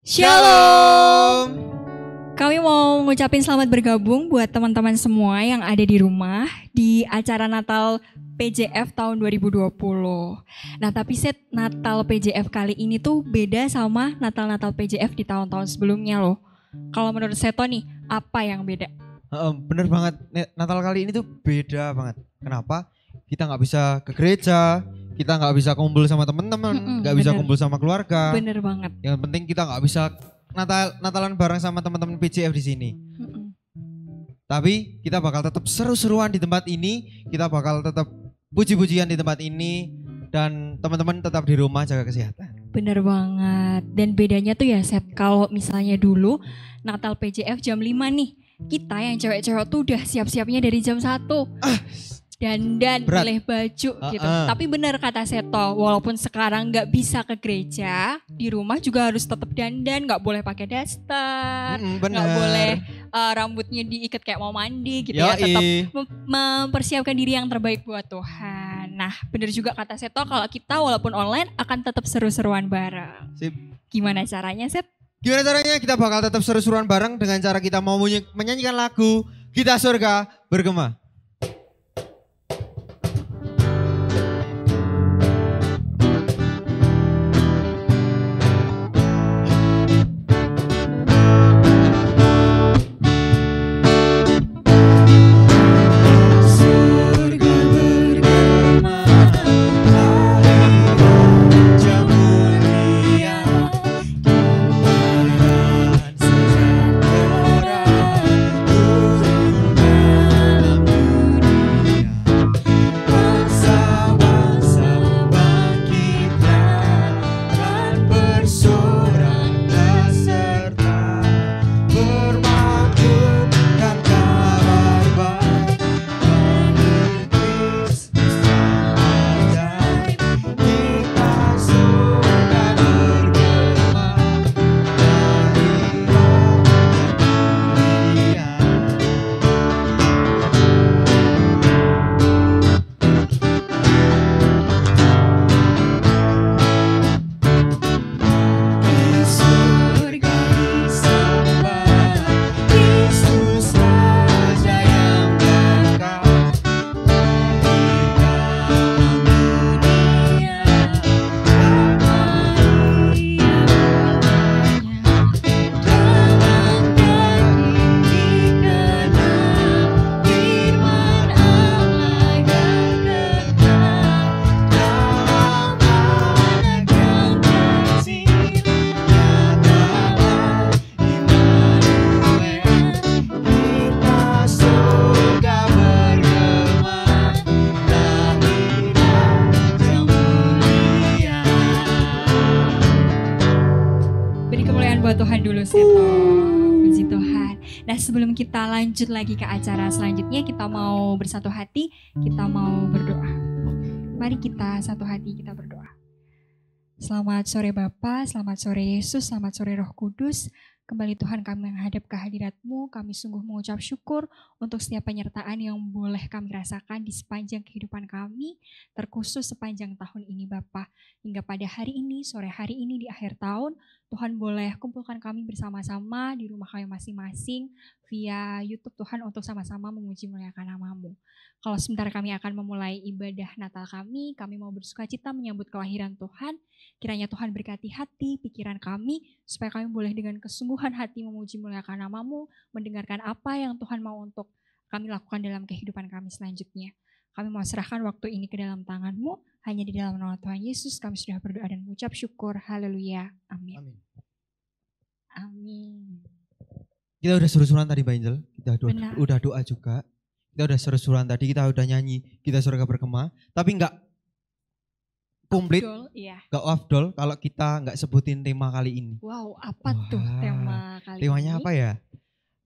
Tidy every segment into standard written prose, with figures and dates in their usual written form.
Shalom. Kami mau ngucapin selamat bergabung buat teman-teman semua yang ada di rumah di acara Natal PJF tahun 2020. Nah tapi Natal PJF kali ini tuh beda sama Natal-Natal PJF di tahun-tahun sebelumnya loh. Kalau menurut Seto nih, apa yang beda? Bener banget, Natal kali ini tuh beda banget. Kenapa? Kita nggak bisa ke gereja, kita nggak bisa kumpul sama teman-teman, nggak bisa kumpul sama keluarga. Bener banget. Yang penting kita nggak bisa Natalan bareng sama teman-teman PJF di sini. Tapi kita bakal tetap seru-seruan di tempat ini, kita bakal tetap puji-pujian di tempat ini, dan teman-teman tetap di rumah jaga kesehatan. Bener banget. Dan bedanya tuh ya Set, kalau misalnya dulu Natal PJF jam 5 nih, kita yang cewek-cewek tuh udah siap-siapnya dari jam 1. Dandan, pilih baju gitu. Tapi benar kata Seto, walaupun sekarang nggak bisa ke gereja, di rumah juga harus tetap dandan, nggak boleh pakai daster, nggak boleh rambutnya diikat kayak mau mandi gitu ya. Tetap mempersiapkan diri yang terbaik buat Tuhan. Nah benar juga kata Seto, kalau kita walaupun online akan tetap seru-seruan bareng. Sip. Gimana caranya Set? Gimana caranya? Kita bakal tetap seru-seruan bareng dengan cara kita mau menyanyikan lagu Kita Surga Bergema. Nah sebelum kita lanjut lagi ke acara selanjutnya, kita mau bersatu hati, kita mau berdoa. Mari kita satu hati, kita berdoa. Selamat sore Bapa, selamat sore Yesus, selamat sore Roh Kudus. Kembali Tuhan kami menghadap ke hadirat-Mu, kami sungguh mengucap syukur untuk setiap penyertaan yang boleh kami rasakan di sepanjang kehidupan kami, terkhusus sepanjang tahun ini Bapa. Hingga pada hari ini, sore hari ini di akhir tahun, Tuhan boleh kumpulkan kami bersama-sama di rumah kami masing-masing via YouTube Tuhan untuk sama-sama memuji muliakan nama-Mu. Kalau sebentar kami akan memulai ibadah Natal kami mau bersukacita menyambut kelahiran Tuhan. Kiranya Tuhan berkati hati, pikiran kami, supaya kami boleh dengan kesungguhan hati memuji muliakan nama-Mu, mendengarkan apa yang Tuhan mau untuk kami lakukan dalam kehidupan kami selanjutnya. Kami mau serahkan waktu ini ke dalam tangan-Mu, hanya di dalam nama Tuhan Yesus kami sudah berdoa dan mengucap syukur. Haleluya. Amin. Amin. Amin. Kita udah seru-seruan tadi Mbak Angel, kita udah doa juga. Kita udah seru-seruan tadi, kita udah nyanyi Kita Surga Bergema, tapi nggak komplit, nggak afdol kalau kita nggak sebutin tema kali ini. Wow, apa tuh tema kali ini? Temanya apa ya?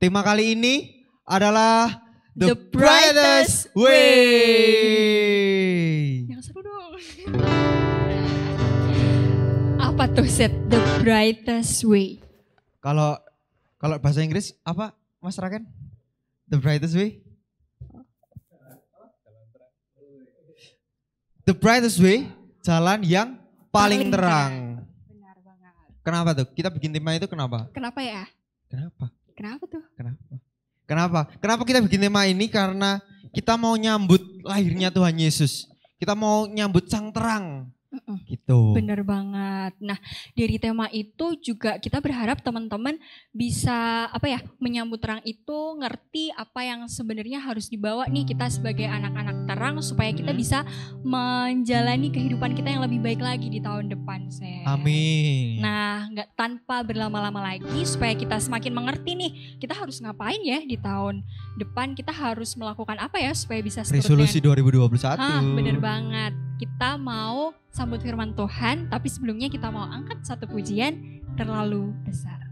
Tema kali ini adalah The Brightest Way. Yang seru dong. Apa tuh Set? The Brightest Way. Kalau bahasa Inggris apa Mas Raken? The Brightest Way? The brightest way, jalan yang paling terang. Benar banget. Kenapa tuh? Kita bikin tema itu kenapa? Kenapa ya? Kenapa tuh? Kenapa kita bikin tema ini? Karena kita mau nyambut lahirnya Tuhan Yesus. Kita mau nyambut sang terang. Gitu. Bener banget. Nah, dari tema itu juga kita berharap teman-teman bisa menyambut terang itu, ngerti apa yang sebenarnya harus dibawa nih kita sebagai anak-anak terang supaya kita bisa menjalani kehidupan kita yang lebih baik lagi di tahun depan, Amin. Nah, nggak tanpa berlama-lama lagi supaya kita semakin mengerti nih, kita harus ngapain ya di tahun depan, kita harus melakukan apa ya supaya bisa resolusi 2021. Bener banget. Kita mau sambut firman Tuhan, tapi sebelumnya kita mau angkat satu pujian terlalu besar.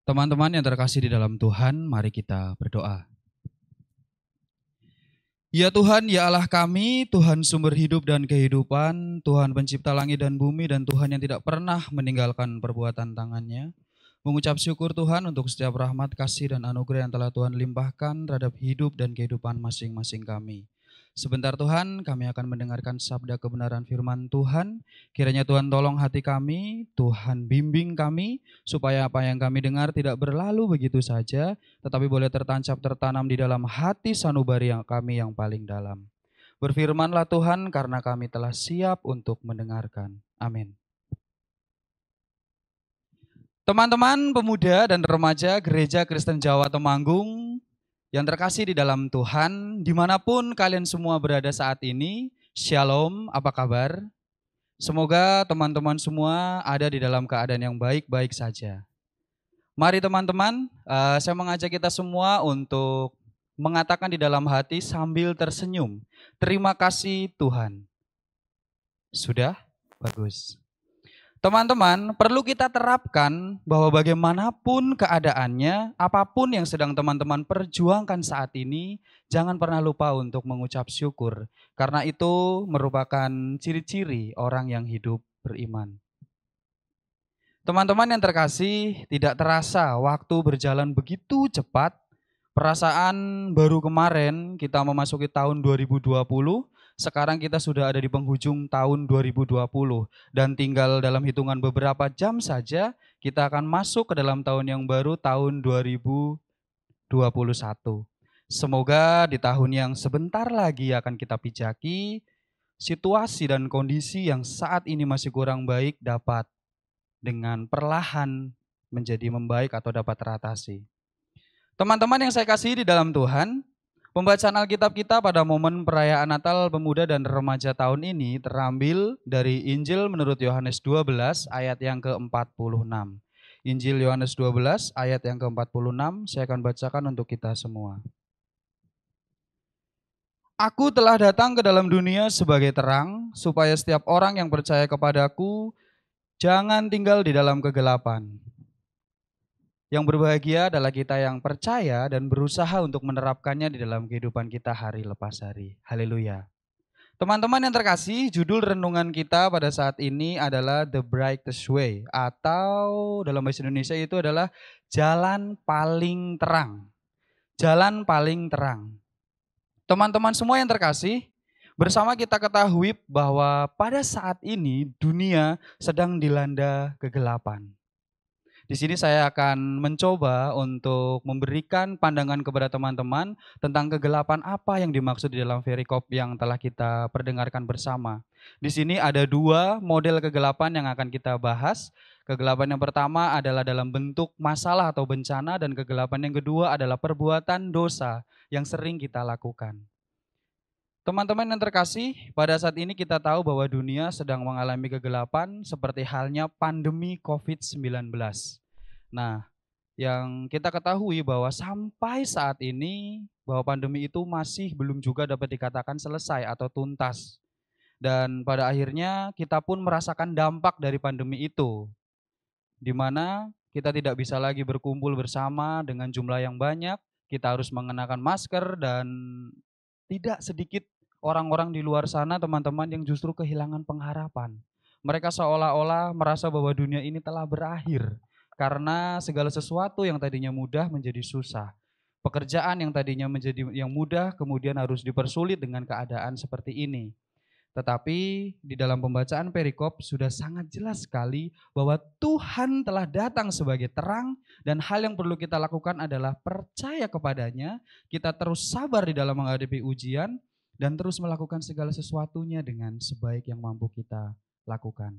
Teman-teman yang terkasih di dalam Tuhan, mari kita berdoa. Ya Tuhan, ya Allah kami, Tuhan sumber hidup dan kehidupan, Tuhan pencipta langit dan bumi, dan Tuhan yang tidak pernah meninggalkan perbuatan tangannya. Mengucap syukur Tuhan untuk setiap rahmat, kasih, dan anugerah yang telah Tuhan limpahkan terhadap hidup dan kehidupan masing-masing kami. Sebentar Tuhan, kami akan mendengarkan sabda kebenaran firman Tuhan. Kiranya Tuhan tolong hati kami, Tuhan bimbing kami, supaya apa yang kami dengar tidak berlalu begitu saja, tetapi boleh tertancap tertanam di dalam hati sanubari yang kami yang paling dalam. Berfirmanlah Tuhan, karena kami telah siap untuk mendengarkan. Amin. Teman-teman pemuda dan remaja Gereja Kristen Jawa Temanggung yang terkasih di dalam Tuhan, dimanapun kalian semua berada saat ini, Shalom, apa kabar? Semoga teman-teman semua ada di dalam keadaan yang baik-baik saja. Mari teman-teman, saya mengajak kita semua untuk mengatakan di dalam hati sambil tersenyum, terima kasih Tuhan. Sudah? Bagus. Teman-teman, perlu kita terapkan bahwa bagaimanapun keadaannya, apapun yang sedang teman-teman perjuangkan saat ini, jangan pernah lupa untuk mengucap syukur. Karena itu merupakan ciri-ciri orang yang hidup beriman. Teman-teman yang terkasih, tidak terasa waktu berjalan begitu cepat. Perasaan baru kemarin kita memasuki tahun 2020, sekarang kita sudah ada di penghujung tahun 2020 dan tinggal dalam hitungan beberapa jam saja kita akan masuk ke dalam tahun yang baru, tahun 2021. Semoga di tahun yang sebentar lagi akan kita pijaki, situasi dan kondisi yang saat ini masih kurang baik dapat dengan perlahan menjadi membaik atau dapat teratasi. Teman-teman yang saya kasihi di dalam Tuhan, pembacaan Alkitab kita pada momen perayaan Natal Pemuda dan Remaja tahun ini terambil dari Injil menurut Yohanes 12 ayat yang ke-46. Injil Yohanes 12 ayat yang ke-46, saya akan bacakan untuk kita semua. Aku telah datang ke dalam dunia sebagai terang, supaya setiap orang yang percaya kepadaku jangan tinggal di dalam kegelapan. Yang berbahagia adalah kita yang percaya dan berusaha untuk menerapkannya di dalam kehidupan kita hari lepas hari. Haleluya. Teman-teman yang terkasih, judul renungan kita pada saat ini adalah The Brightest Way, atau dalam bahasa Indonesia itu adalah jalan paling terang. Jalan paling terang. Teman-teman semua yang terkasih, bersama kita ketahui bahwa pada saat ini dunia sedang dilanda kegelapan. Di sini saya akan mencoba untuk memberikan pandangan kepada teman-teman tentang kegelapan apa yang dimaksud di dalam perikop yang telah kita perdengarkan bersama. Di sini ada dua model kegelapan yang akan kita bahas. Kegelapan yang pertama adalah dalam bentuk masalah atau bencana, dan kegelapan yang kedua adalah perbuatan dosa yang sering kita lakukan. Teman-teman yang terkasih, pada saat ini kita tahu bahwa dunia sedang mengalami kegelapan seperti halnya pandemi COVID-19. Nah, yang kita ketahui bahwa sampai saat ini bahwa pandemi itu masih belum juga dapat dikatakan selesai atau tuntas. Dan pada akhirnya kita pun merasakan dampak dari pandemi itu, di mana kita tidak bisa lagi berkumpul bersama dengan jumlah yang banyak, kita harus mengenakan masker, dan tidak sedikit orang-orang di luar sana teman-teman yang justru kehilangan pengharapan. Mereka seolah-olah merasa bahwa dunia ini telah berakhir karena segala sesuatu yang tadinya mudah menjadi susah. Pekerjaan yang tadinya menjadi yang mudah kemudian harus dipersulit dengan keadaan seperti ini. Tetapi di dalam pembacaan perikop sudah sangat jelas sekali bahwa Tuhan telah datang sebagai terang, dan hal yang perlu kita lakukan adalah percaya kepadanya, kita terus sabar di dalam menghadapi ujian, dan terus melakukan segala sesuatunya dengan sebaik yang mampu kita lakukan.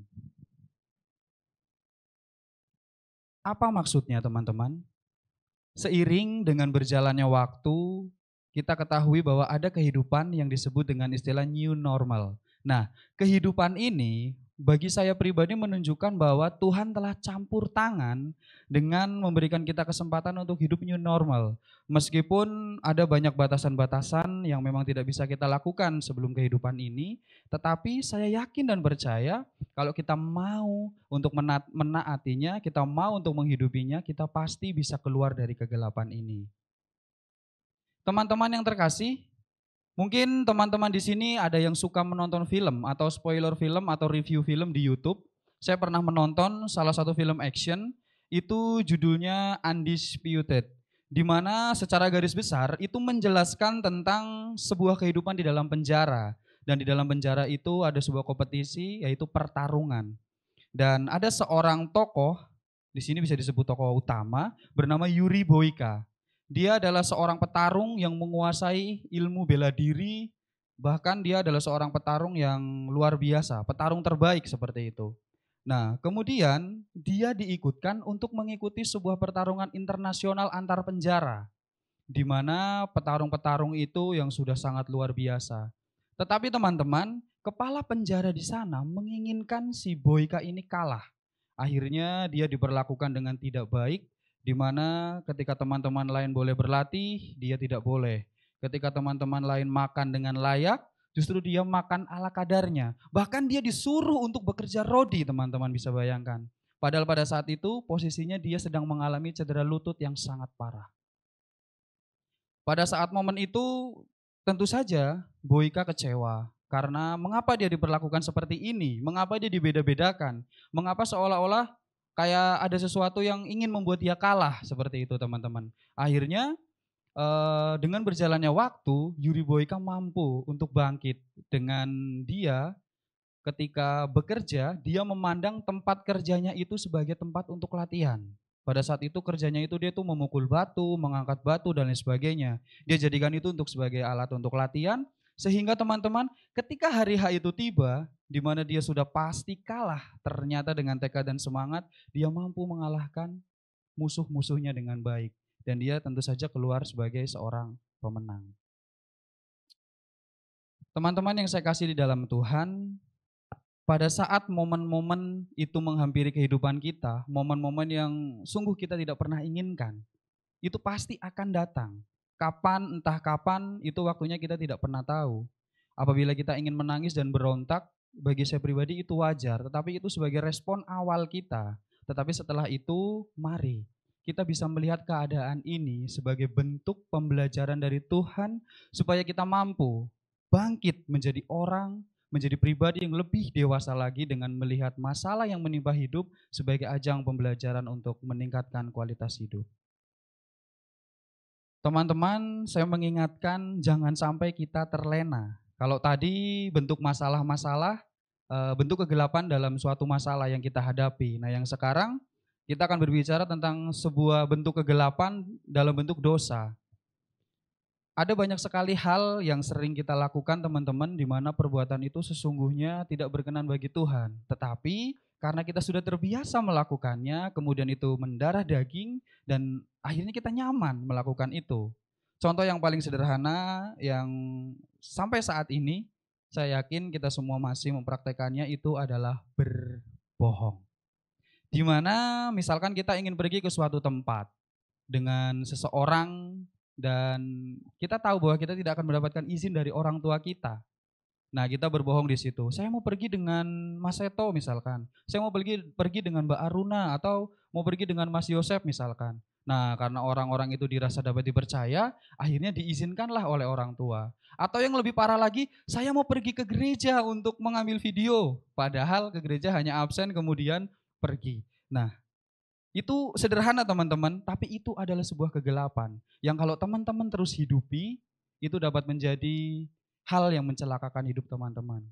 Apa maksudnya teman-teman? Seiring dengan berjalannya waktu, kita ketahui bahwa ada kehidupan yang disebut dengan istilah new normal. Nah, kehidupan ini bagi saya pribadi menunjukkan bahwa Tuhan telah campur tangan dengan memberikan kita kesempatan untuk hidup new normal. Meskipun ada banyak batasan-batasan yang memang tidak bisa kita lakukan sebelum kehidupan ini, tetapi saya yakin dan percaya kalau kita mau untuk menaatinya, kita mau untuk menghidupinya, kita pasti bisa keluar dari kegelapan ini. Teman-teman yang terkasih, mungkin teman-teman di sini ada yang suka menonton film atau spoiler film atau review film di YouTube. Saya pernah menonton salah satu film action, itu judulnya Undisputed. di mana secara garis besar itu menjelaskan tentang sebuah kehidupan di dalam penjara. Dan di dalam penjara itu ada sebuah kompetisi, yaitu pertarungan. Dan ada seorang tokoh, di sini bisa disebut tokoh utama, bernama Yuri Boyka. Dia adalah seorang petarung yang menguasai ilmu bela diri, bahkan dia adalah seorang petarung yang luar biasa, petarung terbaik seperti itu. Nah, kemudian dia diikutkan untuk mengikuti sebuah pertarungan internasional antar penjara, di mana petarung-petarung itu yang sudah sangat luar biasa. Tetapi teman-teman, kepala penjara di sana menginginkan si Boyka ini kalah. Akhirnya dia diperlakukan dengan tidak baik, di mana ketika teman-teman lain boleh berlatih, dia tidak boleh. Ketika teman-teman lain makan dengan layak, justru dia makan ala kadarnya. Bahkan dia disuruh untuk bekerja rodi, teman-teman bisa bayangkan. Padahal pada saat itu posisinya dia sedang mengalami cedera lutut yang sangat parah. Pada saat momen itu tentu saja Boyka kecewa. Karena mengapa dia diperlakukan seperti ini? Mengapa dia dibeda-bedakan? Mengapa seolah-olah kayak ada sesuatu yang ingin membuat dia kalah seperti itu, teman-teman. Akhirnya dengan berjalannya waktu, Yuri Boyka mampu untuk bangkit. Dengan dia ketika bekerja, dia memandang tempat kerjanya itu sebagai tempat untuk latihan. Pada saat itu kerjanya itu dia tuh memukul batu, mengangkat batu dan lain sebagainya. Dia jadikan itu untuk sebagai alat untuk latihan, sehingga teman-teman ketika hari H itu tiba, di mana dia sudah pasti kalah, ternyata dengan tekad dan semangat, dia mampu mengalahkan musuh-musuhnya dengan baik. Dan dia tentu saja keluar sebagai seorang pemenang. Teman-teman yang saya kasih di dalam Tuhan, pada saat momen-momen itu menghampiri kehidupan kita, momen-momen yang sungguh kita tidak pernah inginkan, itu pasti akan datang. Kapan, entah kapan, itu waktunya kita tidak pernah tahu. Apabila kita ingin menangis dan berontak, bagi saya pribadi itu wajar, tetapi itu sebagai respon awal kita. Tetapi setelah itu, mari kita bisa melihat keadaan ini sebagai bentuk pembelajaran dari Tuhan, supaya kita mampu bangkit menjadi orang, menjadi pribadi yang lebih dewasa lagi dengan melihat masalah yang menimpa hidup sebagai ajang pembelajaran untuk meningkatkan kualitas hidup. Teman-teman, saya mengingatkan jangan sampai kita terlena. Kalau tadi bentuk masalah-masalah, bentuk kegelapan dalam suatu masalah yang kita hadapi. Nah, yang sekarang kita akan berbicara tentang sebuah bentuk kegelapan dalam bentuk dosa. Ada banyak sekali hal yang sering kita lakukan, teman-teman, di mana perbuatan itu sesungguhnya tidak berkenan bagi Tuhan. Tetapi karena kita sudah terbiasa melakukannya, kemudian itu mendarah daging dan akhirnya kita nyaman melakukan itu. Contoh yang paling sederhana yang sampai saat ini saya yakin kita semua masih mempraktekannya itu adalah berbohong. Di mana misalkan kita ingin pergi ke suatu tempat dengan seseorang dan kita tahu bahwa kita tidak akan mendapatkan izin dari orang tua kita. Nah, kita berbohong di situ. Saya mau pergi dengan Mas Seto misalkan. Saya mau pergi dengan Mbak Aruna atau mau pergi dengan Mas Yosep misalkan. Nah, karena orang-orang itu dirasa dapat dipercaya, akhirnya diizinkanlah oleh orang tua. Atau yang lebih parah lagi, saya mau pergi ke gereja untuk mengambil video. Padahal ke gereja hanya absen kemudian pergi. Nah, itu sederhana teman-teman, tapi itu adalah sebuah kegelapan. Yang kalau teman-teman terus hidupi, itu dapat menjadi hal yang mencelakakan hidup teman-teman.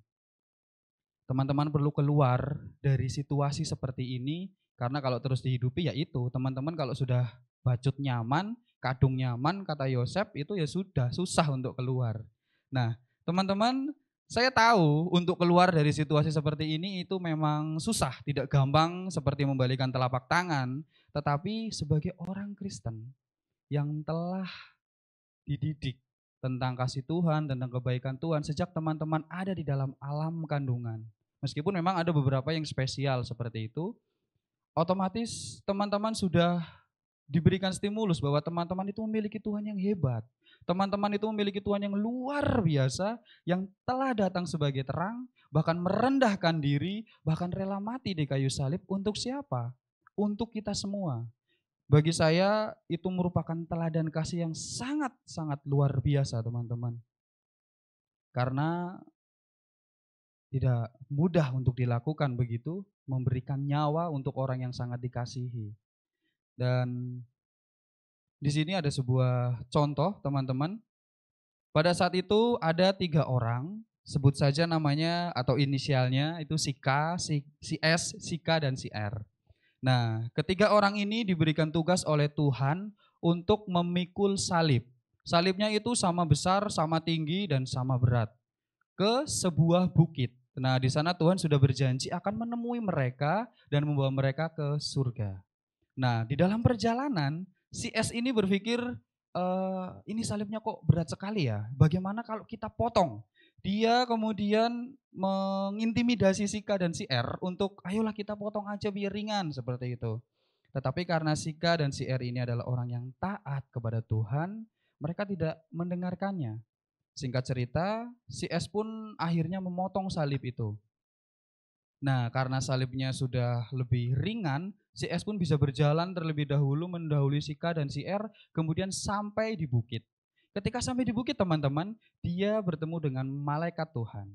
Teman-teman perlu keluar dari situasi seperti ini, karena kalau terus dihidupi ya itu, teman-teman kalau sudah bacut nyaman, kadung nyaman, kata Yosef, itu ya sudah susah untuk keluar. Nah, teman-teman, saya tahu untuk keluar dari situasi seperti ini itu memang susah, tidak gampang seperti membalikan telapak tangan, tetapi sebagai orang Kristen yang telah dididik tentang kasih Tuhan, tentang kebaikan Tuhan sejak teman-teman ada di dalam alam kandungan. Meskipun memang ada beberapa yang spesial seperti itu, otomatis teman-teman sudah diberikan stimulus bahwa teman-teman itu memiliki Tuhan yang hebat. Teman-teman itu memiliki Tuhan yang luar biasa, yang telah datang sebagai terang, bahkan merendahkan diri, bahkan rela mati di kayu salib untuk siapa? Untuk kita semua. Bagi saya itu merupakan teladan kasih yang sangat-sangat luar biasa, teman-teman. Karena tidak mudah untuk dilakukan begitu, memberikan nyawa untuk orang yang sangat dikasihi. Dan Di sini ada sebuah contoh teman-teman. Pada saat itu ada 3 orang, sebut saja namanya atau inisialnya itu si K, si S, si K, dan si R. Nah, ketiga orang ini diberikan tugas oleh Tuhan untuk memikul salib. Salibnya itu sama besar, sama tinggi, dan sama berat ke sebuah bukit. Nah, di sana Tuhan sudah berjanji akan menemui mereka dan membawa mereka ke surga. Nah, di dalam perjalanan, si S ini berpikir, ini salibnya kok berat sekali ya, bagaimana kalau kita potong? Dia kemudian mengintimidasi si K dan si R untuk, ayolah kita potong aja biar ringan, seperti itu. Tetapi karena si K dan si R ini adalah orang yang taat kepada Tuhan, mereka tidak mendengarkannya. Singkat cerita, si S pun akhirnya memotong salib itu. Nah, karena salibnya sudah lebih ringan, si S pun bisa berjalan terlebih dahulu mendahului si K dan si R, kemudian sampai di bukit. Ketika sampai di bukit teman-teman, dia bertemu dengan malaikat Tuhan.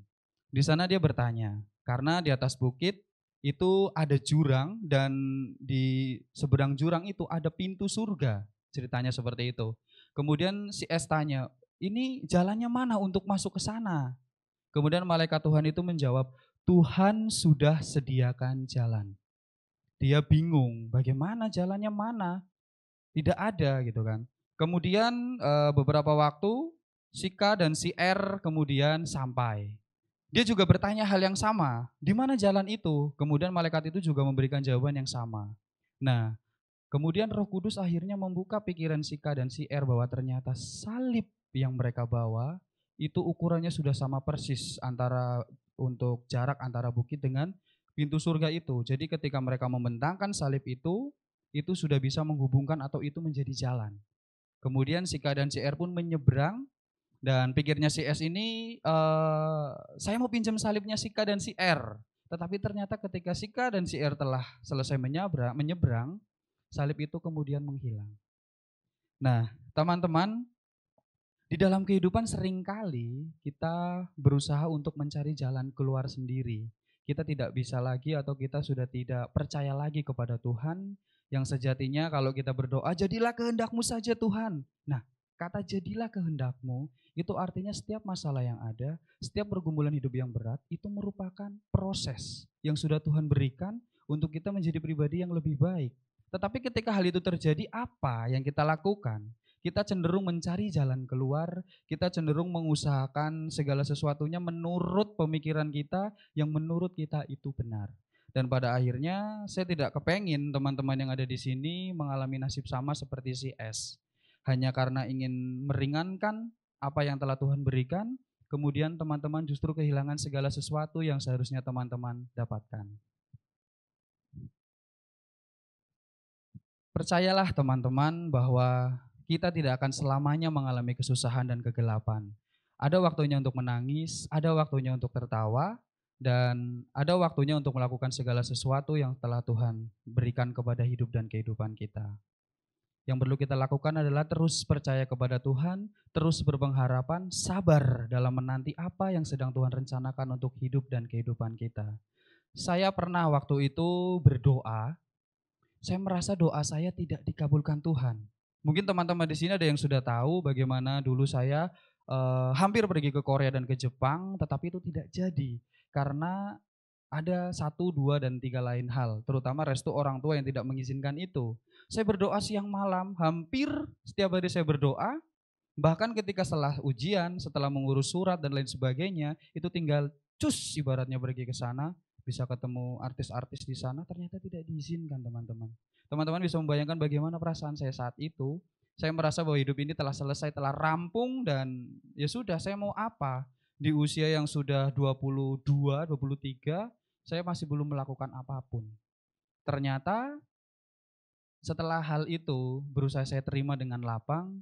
Di sana dia bertanya, karena di atas bukit itu ada jurang dan di seberang jurang itu ada pintu surga. Ceritanya seperti itu. Kemudian si S tanya, ini jalannya mana untuk masuk ke sana? Kemudian malaikat Tuhan itu menjawab, Tuhan sudah sediakan jalan. Dia bingung, bagaimana jalannya mana? Tidak ada gitu kan. Kemudian beberapa waktu si K dan si R kemudian sampai. Dia juga bertanya hal yang sama, di mana jalan itu? Kemudian malaikat itu juga memberikan jawaban yang sama. Nah, kemudian Roh Kudus akhirnya membuka pikiran si K dan si R bahwa ternyata salib yang mereka bawa itu ukurannya sudah sama persis antara untuk jarak antara bukit dengan pintu surga itu. Jadi ketika mereka membentangkan salib itu sudah bisa menghubungkan atau itu menjadi jalan. Kemudian si K dan si R pun menyeberang dan pikirnya si S ini, saya mau pinjam salibnya si K dan si R. Tetapi ternyata ketika si K dan si R telah selesai menyeberang, salib itu kemudian menghilang. Nah, teman-teman, di dalam kehidupan seringkali kita berusaha untuk mencari jalan keluar sendiri. Kita tidak bisa lagi atau kita sudah tidak percaya lagi kepada Tuhan yang sejatinya kalau kita berdoa, jadilah kehendak-Mu saja Tuhan. Nah, kata jadilah kehendak-Mu itu artinya setiap masalah yang ada, setiap pergumulan hidup yang berat itu merupakan proses yang sudah Tuhan berikan untuk kita menjadi pribadi yang lebih baik. Tetapi ketika hal itu terjadi, apa yang kita lakukan? Kita cenderung mencari jalan keluar, kita cenderung mengusahakan segala sesuatunya menurut pemikiran kita, yang menurut kita itu benar. Dan pada akhirnya saya tidak kepengin teman-teman yang ada di sini mengalami nasib sama seperti si S. Hanya karena ingin meringankan apa yang telah Tuhan berikan, kemudian teman-teman justru kehilangan segala sesuatu yang seharusnya teman-teman dapatkan. Percayalah teman-teman bahwa kita tidak akan selamanya mengalami kesusahan dan kegelapan. Ada waktunya untuk menangis, ada waktunya untuk tertawa, dan ada waktunya untuk melakukan segala sesuatu yang telah Tuhan berikan kepada hidup dan kehidupan kita. Yang perlu kita lakukan adalah terus percaya kepada Tuhan, terus berpengharapan, sabar dalam menanti apa yang sedang Tuhan rencanakan untuk hidup dan kehidupan kita. Saya pernah waktu itu berdoa, saya merasa doa saya tidak dikabulkan Tuhan. Mungkin teman-teman di sini ada yang sudah tahu bagaimana dulu saya hampir pergi ke Korea dan ke Jepang, tetapi itu tidak jadi karena ada 1, 2, dan 3 lain hal, terutama restu orang tua yang tidak mengizinkan itu. Saya berdoa siang malam, hampir setiap hari saya berdoa, bahkan ketika setelah ujian, setelah mengurus surat dan lain sebagainya, itu tinggal cus ibaratnya pergi ke sana, bisa ketemu artis-artis di sana, ternyata tidak diizinkan teman-teman. Teman-teman bisa membayangkan bagaimana perasaan saya saat itu. Saya merasa bahwa hidup ini telah selesai, telah rampung, dan ya sudah, saya mau apa? Di usia yang sudah 22, 23, saya masih belum melakukan apapun. Ternyata setelah hal itu berusaha saya terima dengan lapang,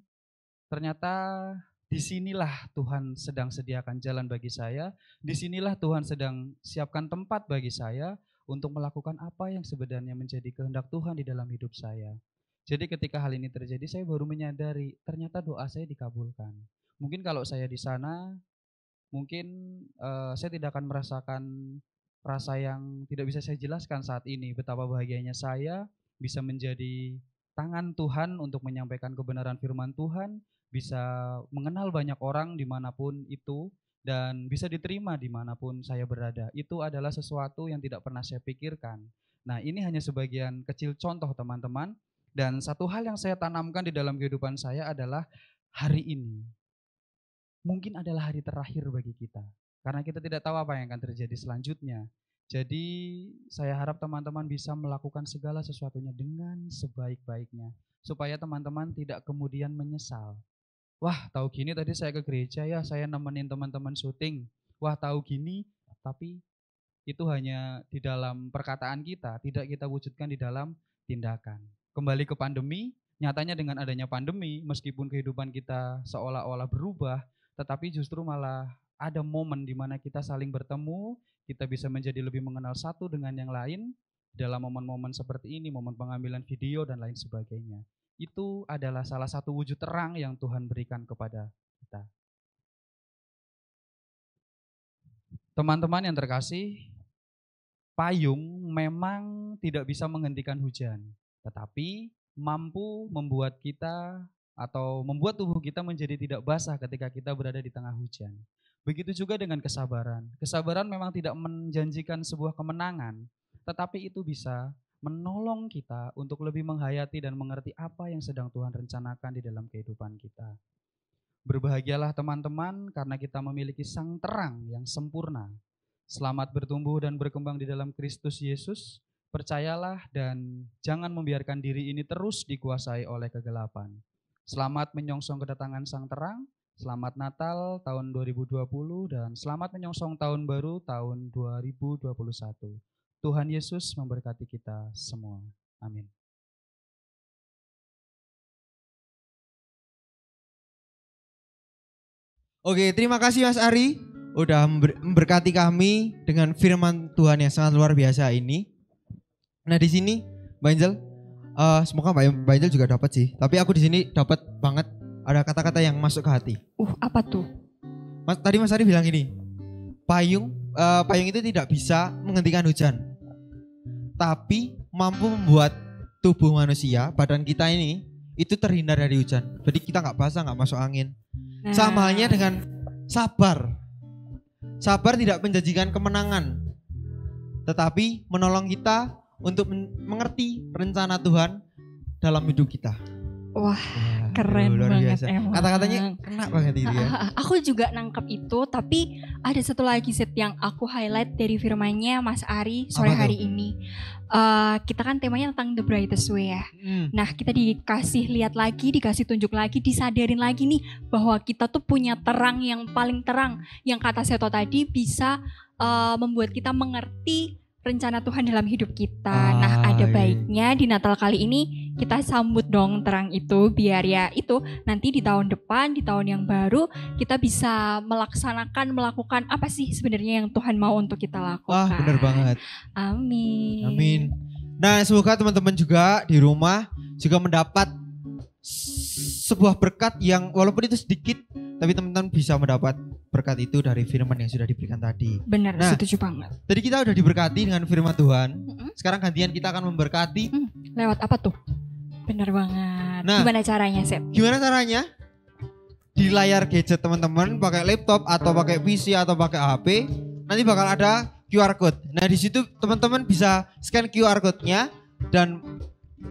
ternyata disinilah Tuhan sedang sediakan jalan bagi saya, disinilah Tuhan sedang siapkan tempat bagi saya untuk melakukan apa yang sebenarnya menjadi kehendak Tuhan di dalam hidup saya. Jadi ketika hal ini terjadi, saya baru menyadari ternyata doa saya dikabulkan. Mungkin kalau saya di sana, mungkin saya tidak akan merasakan rasa yang tidak bisa saya jelaskan saat ini, betapa bahagianya saya bisa menjadi tangan Tuhan untuk menyampaikan kebenaran firman Tuhan, bisa mengenal banyak orang dimanapun itu, dan bisa diterima dimanapun saya berada. Itu adalah sesuatu yang tidak pernah saya pikirkan. Nah, ini hanya sebagian kecil contoh teman-teman. Dan satu hal yang saya tanamkan di dalam kehidupan saya adalah hari ini mungkin adalah hari terakhir bagi kita. Karena kita tidak tahu apa yang akan terjadi selanjutnya. Jadi saya harap teman-teman bisa melakukan segala sesuatunya dengan sebaik-baiknya. Supaya teman-teman tidak kemudian menyesal. Wah, tahu gini tadi saya ke gereja ya, saya nemenin teman-teman syuting. Wah, tahu gini, tapi itu hanya di dalam perkataan kita, tidak kita wujudkan di dalam tindakan. Kembali ke pandemi, nyatanya dengan adanya pandemi, meskipun kehidupan kita seolah-olah berubah, tetapi justru malah ada momen di mana kita saling bertemu, kita bisa menjadi lebih mengenal satu dengan yang lain dalam momen-momen seperti ini, momen pengambilan video dan lain sebagainya. Itu adalah salah satu wujud terang yang Tuhan berikan kepada kita. Teman-teman yang terkasih, payung memang tidak bisa menghentikan hujan, tetapi mampu membuat kita atau membuat tubuh kita menjadi tidak basah ketika kita berada di tengah hujan. Begitu juga dengan kesabaran. Kesabaran memang tidak menjanjikan sebuah kemenangan, tetapi itu bisa menolong kita untuk lebih menghayati dan mengerti apa yang sedang Tuhan rencanakan di dalam kehidupan kita. Berbahagialah teman-teman karena kita memiliki sang terang yang sempurna. Selamat bertumbuh dan berkembang di dalam Kristus Yesus. Percayalah dan jangan membiarkan diri ini terus dikuasai oleh kegelapan. Selamat menyongsong kedatangan sang terang. Selamat Natal tahun 2020 dan selamat menyongsong tahun baru tahun 2021. Tuhan Yesus memberkati kita semua. Amin. Oke, terima kasih Mas Ari udah memberkati kami dengan firman Tuhan yang sangat luar biasa ini. Nah, di sini Mbak Angel, semoga Mbak Angel juga dapat sih. Tapi aku di sini dapat banget ada kata-kata yang masuk ke hati. Apa tuh? Tadi Mas Ari bilang gini, payung itu tidak bisa menghentikan hujan, tapi mampu membuat tubuh manusia, badan kita ini itu terhindar dari hujan. Jadi kita nggak basah, nggak masuk angin. Nah. Sama halnya dengan sabar. Sabar tidak menjanjikan kemenangan, tetapi menolong kita untuk mengerti rencana Tuhan dalam hidup kita. Wah, keren banget emang. Kata-katanya kena banget itu ya. Aku juga nangkep itu, tapi ada satu lagi set yang aku highlight dari firman-Nya Mas Ari sore hari ini. Kita kan temanya tentang the brightest way ya. Nah, kita dikasih lihat lagi, dikasih tunjuk lagi, disadarin lagi nih bahwa kita tuh punya terang yang paling terang, yang kata Seto tadi bisa membuat kita mengerti rencana Tuhan dalam hidup kita. Nah, ada baiknya di Natal kali ini kita sambut dong terang itu, biar ya itu nanti di tahun depan, di tahun yang baru kita bisa melakukan apa sih sebenarnya yang Tuhan mau untuk kita lakukan. Wah, benar banget. Amin. Amin. Nah, semoga teman-teman juga di rumah juga mendapat sebuah berkat yang walaupun itu sedikit, tapi teman-teman bisa mendapat berkat itu dari firman yang sudah diberikan tadi. Benar, setuju banget. Tadi kita udah diberkati dengan firman Tuhan. Sekarang gantian kita akan memberkati. Lewat apa tuh? Benar banget. Nah, gimana caranya, Seth? Gimana caranya? Di layar gadget teman-teman, pakai laptop atau pakai PC atau pakai HP, nanti bakal ada QR code. Nah, di situ teman-teman bisa scan QR code-nya dan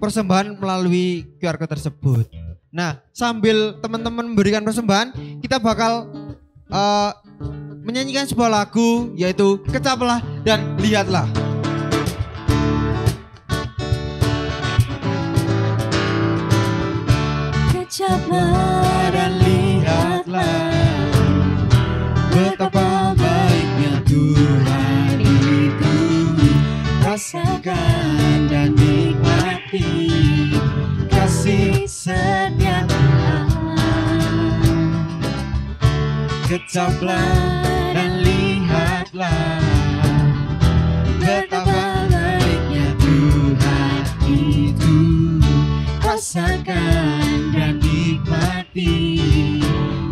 persembahan melalui QR code tersebut. Nah, sambil teman-teman memberikan persembahan, kita bakal menyanyikan sebuah lagu, yaitu Kecaplah dan Lihatlah. Kecaplah dan lihatlah betapa baiknya Tuhan itu. Rasakan dan nikmati kasih setia Tuhan. Kecaplah dan lihatlah betapa baiknya Tuhan itu. Rasakan dan nikmati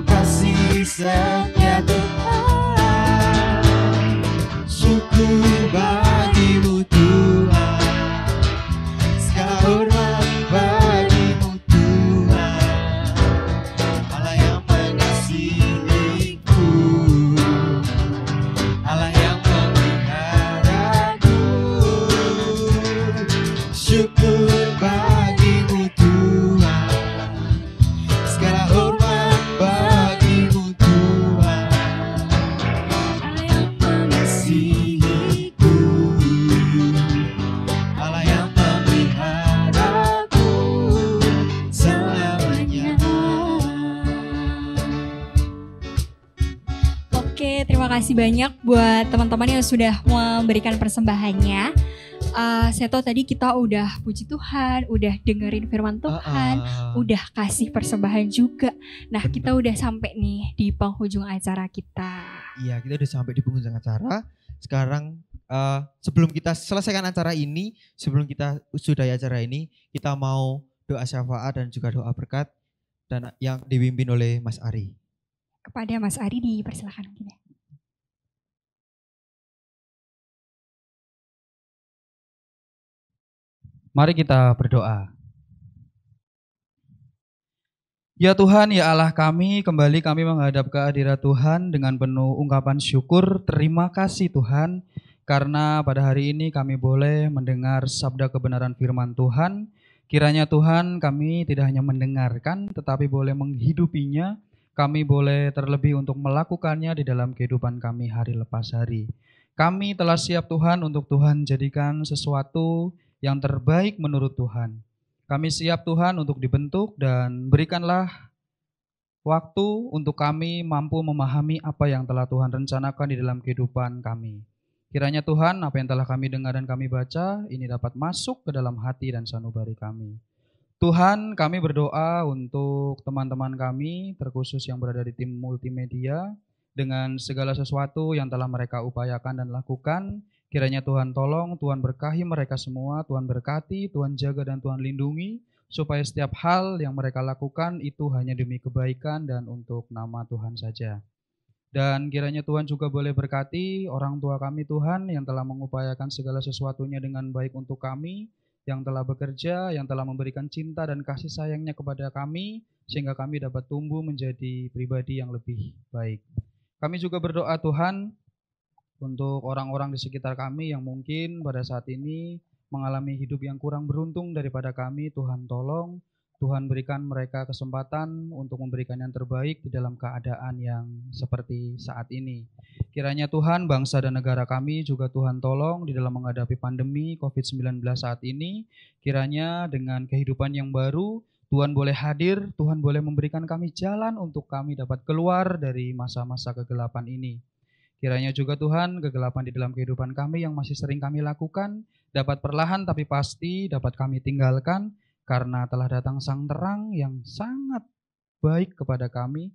kasih setia Tuhan. Syukur bagimu Tuhan, segala hormat bagi kasih banyak buat teman-teman yang sudah memberikan persembahannya. Saya tahu tadi kita udah puji Tuhan, udah dengerin firman Tuhan, udah kasih persembahan juga. Nah, kita udah sampai nih di penghujung acara kita. Iya, kita udah sampai di penghujung acara. Sekarang sebelum kita selesaikan acara ini, sebelum kita sudahi acara ini, kita mau doa syafaat dan juga doa berkat dan yang dipimpin oleh Mas Ari. Kepada Mas Ari dipersilakan mungkin ya. Mari kita berdoa. Ya Tuhan, ya Allah kami, kembali kami menghadap ke hadirat Tuhan dengan penuh ungkapan syukur. Terima kasih Tuhan, karena pada hari ini kami boleh mendengar sabda kebenaran firman Tuhan. Kiranya Tuhan kami tidak hanya mendengarkan, tetapi boleh menghidupinya. Kami boleh terlebih untuk melakukannya di dalam kehidupan kami hari lepas hari. Kami telah siap Tuhan untuk Tuhan jadikan sesuatu yang terbaik menurut Tuhan. Kami siap Tuhan untuk dibentuk dan berikanlah waktu untuk kami mampu memahami apa yang telah Tuhan rencanakan di dalam kehidupan kami. Kiranya Tuhan apa yang telah kami dengar dan kami baca ini dapat masuk ke dalam hati dan sanubari kami. Tuhan, kami berdoa untuk teman-teman kami terkhusus yang berada di tim multimedia dengan segala sesuatu yang telah mereka upayakan dan lakukan. Kiranya Tuhan tolong, Tuhan berkahi mereka semua, Tuhan berkati, Tuhan jaga dan Tuhan lindungi, supaya setiap hal yang mereka lakukan itu hanya demi kebaikan dan untuk nama Tuhan saja. Dan kiranya Tuhan juga boleh berkati orang tua kami Tuhan yang telah mengupayakan segala sesuatunya dengan baik untuk kami, yang telah bekerja, yang telah memberikan cinta dan kasih sayangnya kepada kami, sehingga kami dapat tumbuh menjadi pribadi yang lebih baik. Kami juga berdoa Tuhan, untuk orang-orang di sekitar kami yang mungkin pada saat ini mengalami hidup yang kurang beruntung daripada kami, Tuhan tolong, Tuhan berikan mereka kesempatan untuk memberikan yang terbaik di dalam keadaan yang seperti saat ini. Kiranya Tuhan bangsa dan negara kami juga Tuhan tolong di dalam menghadapi pandemi COVID-19 saat ini. Kiranya dengan kehidupan yang baru, Tuhan boleh hadir, Tuhan boleh memberikan kami jalan untuk kami dapat keluar dari masa-masa kegelapan ini. Kiranya juga Tuhan, kegelapan di dalam kehidupan kami yang masih sering kami lakukan, dapat perlahan tapi pasti dapat kami tinggalkan, karena telah datang sang terang yang sangat baik kepada kami,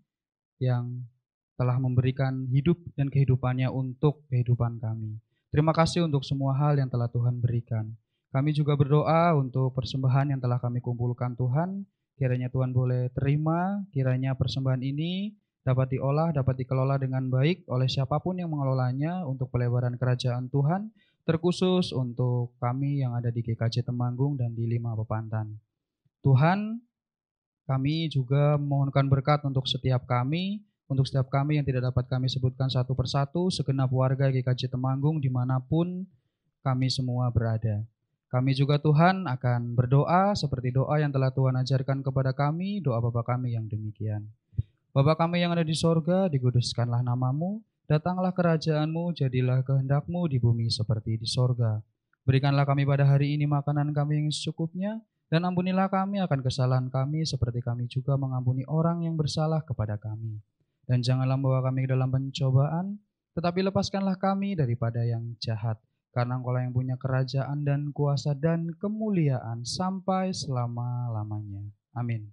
yang telah memberikan hidup dan kehidupannya untuk kehidupan kami. Terima kasih untuk semua hal yang telah Tuhan berikan. Kami juga berdoa untuk persembahan yang telah kami kumpulkan Tuhan, kiranya Tuhan boleh terima, kiranya persembahan ini dapat diolah, dapat dikelola dengan baik oleh siapapun yang mengelolanya untuk pelebaran kerajaan Tuhan, terkhusus untuk kami yang ada di GKJ Temanggung dan di 5 Pepantan. Tuhan, kami juga memohonkan berkat untuk setiap kami yang tidak dapat kami sebutkan satu persatu, segenap warga GKJ Temanggung dimanapun kami semua berada. Kami juga Tuhan akan berdoa seperti doa yang telah Tuhan ajarkan kepada kami, doa Bapa kami yang demikian. Bapa kami yang ada di sorga, dikuduskanlah namamu, datanglah kerajaan-Mu, jadilah kehendak-Mu di bumi seperti di sorga. Berikanlah kami pada hari ini makanan kami yang secukupnya, dan ampunilah kami akan kesalahan kami, seperti kami juga mengampuni orang yang bersalah kepada kami. Dan janganlah membawa kami ke dalam pencobaan, tetapi lepaskanlah kami daripada yang jahat, karena Engkau-lah yang punya kerajaan dan kuasa dan kemuliaan sampai selama-lamanya. Amin.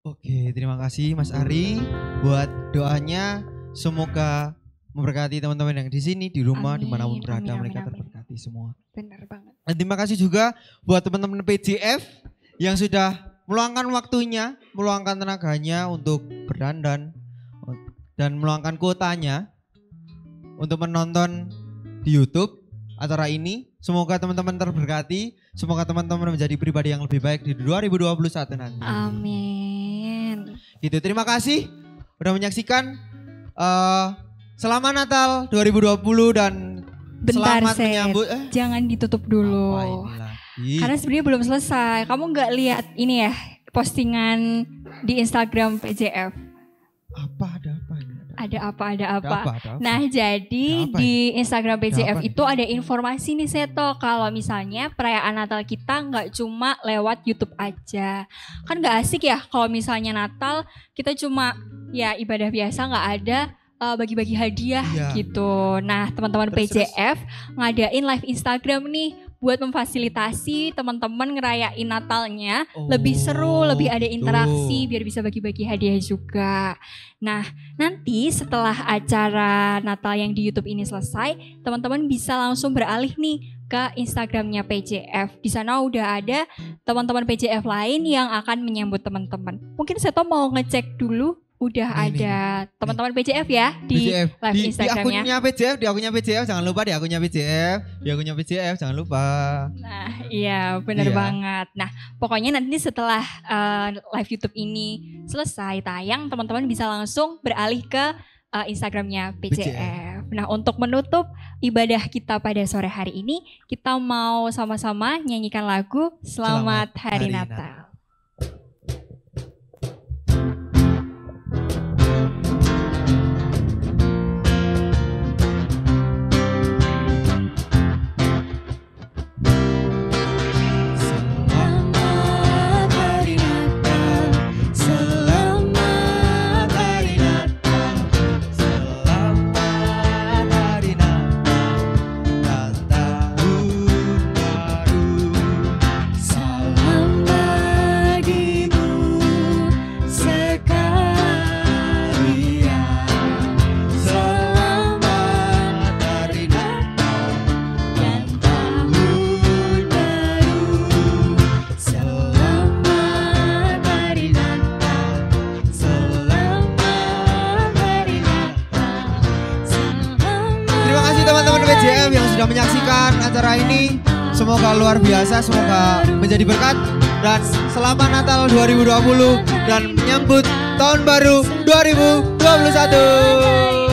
Oke, terima kasih Mas Ari buat doanya. Semoga memberkati teman-teman yang di sini, di rumah, dimanapun berada, mereka terberkati semua. Benar banget. Dan terima kasih juga buat teman-teman PJF yang sudah meluangkan waktunya, meluangkan tenaganya untuk berdandan dan meluangkan kuotanya untuk menonton di YouTube acara ini. Semoga teman-teman terberkati, semoga teman-teman menjadi pribadi yang lebih baik di 2021 nanti. Amin. Gitu, terima kasih udah menyaksikan. Selamat Natal 2020 dan bentar, selamat menyambut. Jangan ditutup dulu. Karena sebenarnya belum selesai. Kamu nggak lihat ini ya postingan di Instagram PJF? Apa ada apa? Ada apa. Nah, jadi di Instagram PJF itu ada informasi nih Seto, kalau misalnya perayaan Natal kita nggak cuma lewat YouTube aja. Kan nggak asik ya kalau misalnya Natal kita cuma ya ibadah biasa, nggak ada bagi-bagi hadiah gitu. Nah, teman-teman PJF ngadain live Instagram nih buat memfasilitasi teman-teman ngerayain Natalnya lebih seru, lebih ada interaksi, biar bisa bagi-bagi hadiah juga. Nah, nanti setelah acara Natal yang di YouTube ini selesai, teman-teman bisa langsung beralih nih ke Instagramnya PJF. Di sana udah ada teman-teman PJF lain yang akan menyambut teman-teman. Mungkin Seto mau ngecek dulu. Udah ada teman-teman PJF ya di live Instagramnya. Di akunnya PJF, jangan lupa di akunnya PJF, jangan lupa. Nah iya benar banget. Nah pokoknya nanti setelah live YouTube ini selesai tayang, teman-teman bisa langsung beralih ke Instagramnya PJF. Nah untuk menutup ibadah kita pada sore hari ini, kita mau sama-sama nyanyikan lagu Selamat Hari Natal. Menyaksikan acara ini, semoga luar biasa, semoga menjadi berkat, dan selamat Natal 2020 dan menyambut tahun baru 2021.